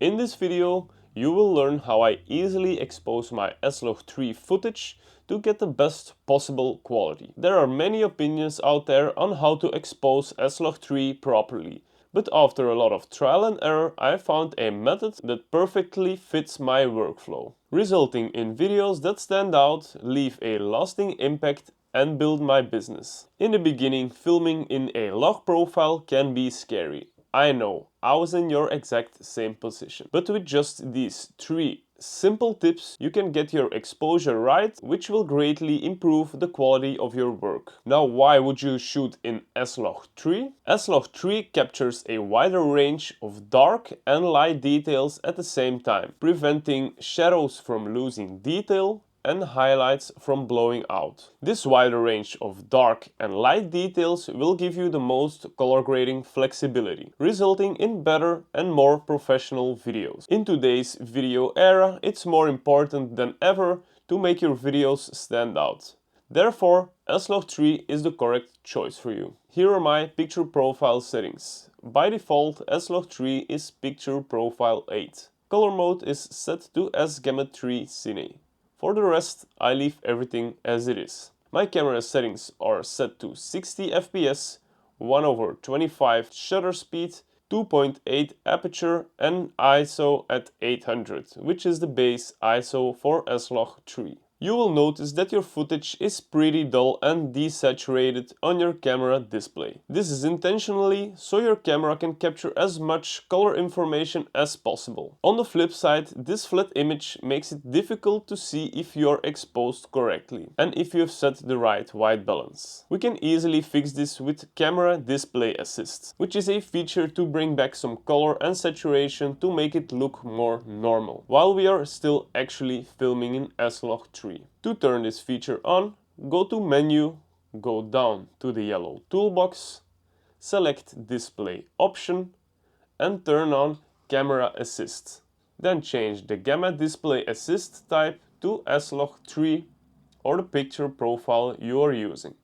In this video, you will learn how I easily expose my S-Log3 footage to get the best possible quality. There are many opinions out there on how to expose S-Log3 properly, but after a lot of trial and error, I found a method that perfectly fits my workflow, resulting in videos that stand out, leave a lasting impact, and build my business. In the beginning, filming in a log profile can be scary. I know, I was in your exact same position. But with just these 3 simple tips, you can get your exposure right, which will greatly improve the quality of your work. Now, why would you shoot in S-Log3? S-Log3 captures a wider range of dark and light details at the same time, preventing shadows from losing detail and highlights from blowing out. This wider range of dark and light details will give you the most color grading flexibility, resulting in better and more professional videos. In today's video era, it's more important than ever to make your videos stand out. Therefore, S-Log3 is the correct choice for you. Here are my picture profile settings. By default, S-Log3 is Picture Profile 8. Color mode is set to S-Gamut 3 Cine. For the rest, I leave everything as it is. My camera settings are set to 60 fps, 1/25 shutter speed, 2.8 aperture and ISO at 800, which is the base ISO for S-Log3. You will notice that your footage is pretty dull and desaturated on your camera display. This is intentionally so your camera can capture as much color information as possible. On the flip side, this flat image makes it difficult to see if you're exposed correctly and if you have set the right white balance. We can easily fix this with Camera Display Assist, which is a feature to bring back some color and saturation to make it look more normal, while we are still actually filming in S-Log3. To turn this feature on, go to Menu, go down to the yellow toolbox, select Display Option and turn on Camera Assist. Then change the Gamma Display Assist type to S-Log3 or the picture profile you are using.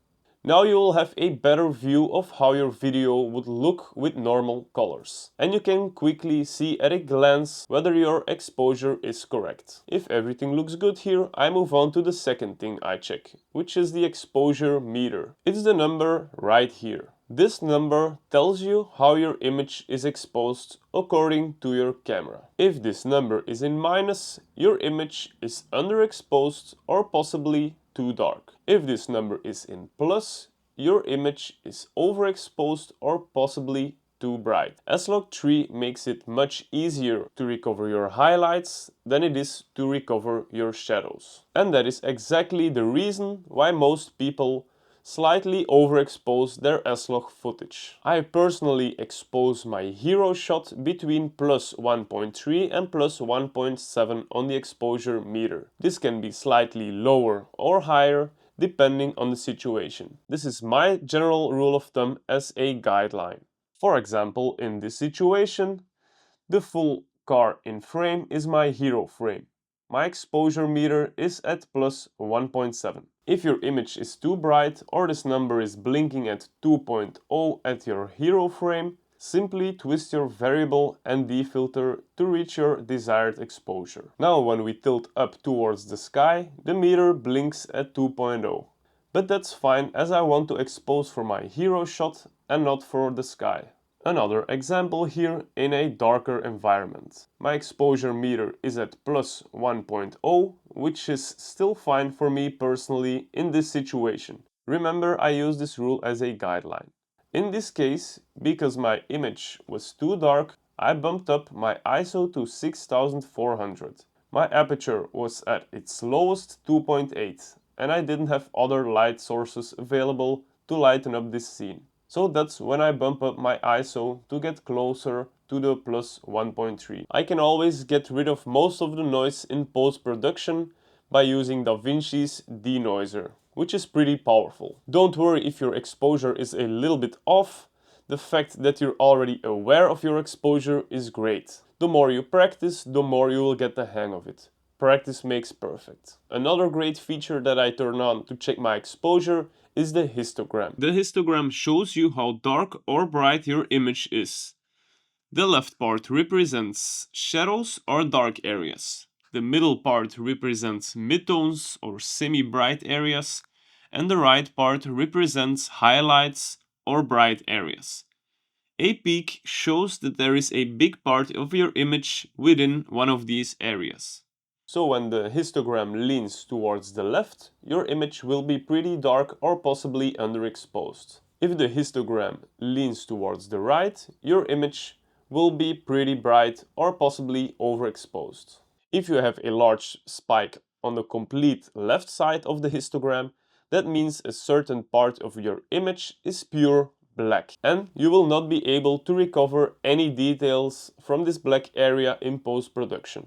Now you will have a better view of how your video would look with normal colors. And you can quickly see at a glance whether your exposure is correct. If everything looks good here, I move on to the second thing I check, which is the exposure meter. It's the number right here. This number tells you how your image is exposed according to your camera. If this number is in minus, your image is underexposed or possibly too dark. If this number is in plus, your image is overexposed or possibly too bright. S-Log3 makes it much easier to recover your highlights than it is to recover your shadows. And that is exactly the reason why most people slightly overexpose their S-Log footage. I personally expose my hero shot between plus 1.3 and plus 1.7 on the exposure meter. This can be slightly lower or higher depending on the situation. This is my general rule of thumb as a guideline. For example, in this situation, the full car in frame is my hero frame. My exposure meter is at plus 1.7. If your image is too bright or this number is blinking at 2.0 at your hero frame, simply twist your variable and defilter to reach your desired exposure. Now when we tilt up towards the sky, the meter blinks at 2.0. But that's fine as I want to expose for my hero shot and not for the sky. Another example here in a darker environment. My exposure meter is at plus 1.0, which is still fine for me personally in this situation. Remember, I use this rule as a guideline. In this case, because my image was too dark, I bumped up my ISO to 6400. My aperture was at its lowest 2.8 and I didn't have other light sources available to lighten up this scene. So that's when I bump up my ISO to get closer to the plus 1.3. I can always get rid of most of the noise in post-production by using Davinci's denoiser, which is pretty powerful. Don't worry if your exposure is a little bit off. The fact that you're already aware of your exposure is great. The more you practice, the more you will get the hang of it. Practice makes perfect. Another great feature that I turn on to check my exposure is the histogram. The histogram shows you how dark or bright your image is. The left part represents shadows or dark areas. The middle part represents midtones or semi-bright areas, and the right part represents highlights or bright areas. A peak shows that there is a big part of your image within one of these areas. So when the histogram leans towards the left, your image will be pretty dark or possibly underexposed. If the histogram leans towards the right, your image will be pretty bright or possibly overexposed. If you have a large spike on the complete left side of the histogram, that means a certain part of your image is pure black, and you will not be able to recover any details from this black area in post-production.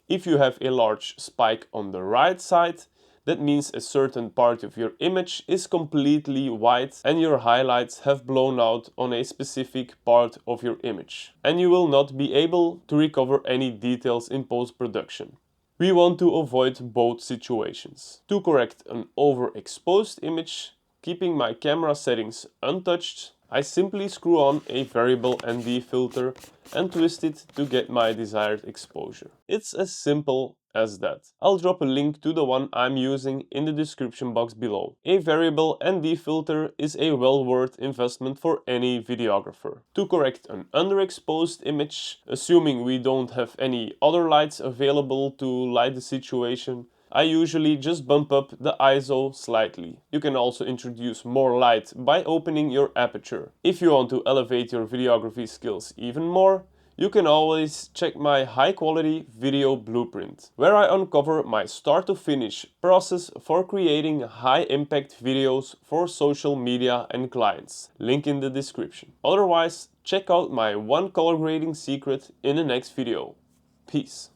If you have a large spike on the right side, that means a certain part of your image is completely white and your highlights have blown out on a specific part of your image, and you will not be able to recover any details in post-production. We want to avoid both situations. To correct an overexposed image, keeping my camera settings untouched, I simply screw on a variable ND filter and twist it to get my desired exposure. It's as simple as that. I'll drop a link to the one I'm using in the description box below. A variable ND filter is a well worth investment for any videographer. To correct an underexposed image, assuming we don't have any other lights available to light the situation, I usually just bump up the ISO slightly. You can also introduce more light by opening your aperture. If you want to elevate your videography skills even more, you can always check my high quality video blueprint, where I uncover my start to finish process for creating high impact videos for social media and clients. Link in the description. Otherwise, check out my one color grading secret in the next video. Peace.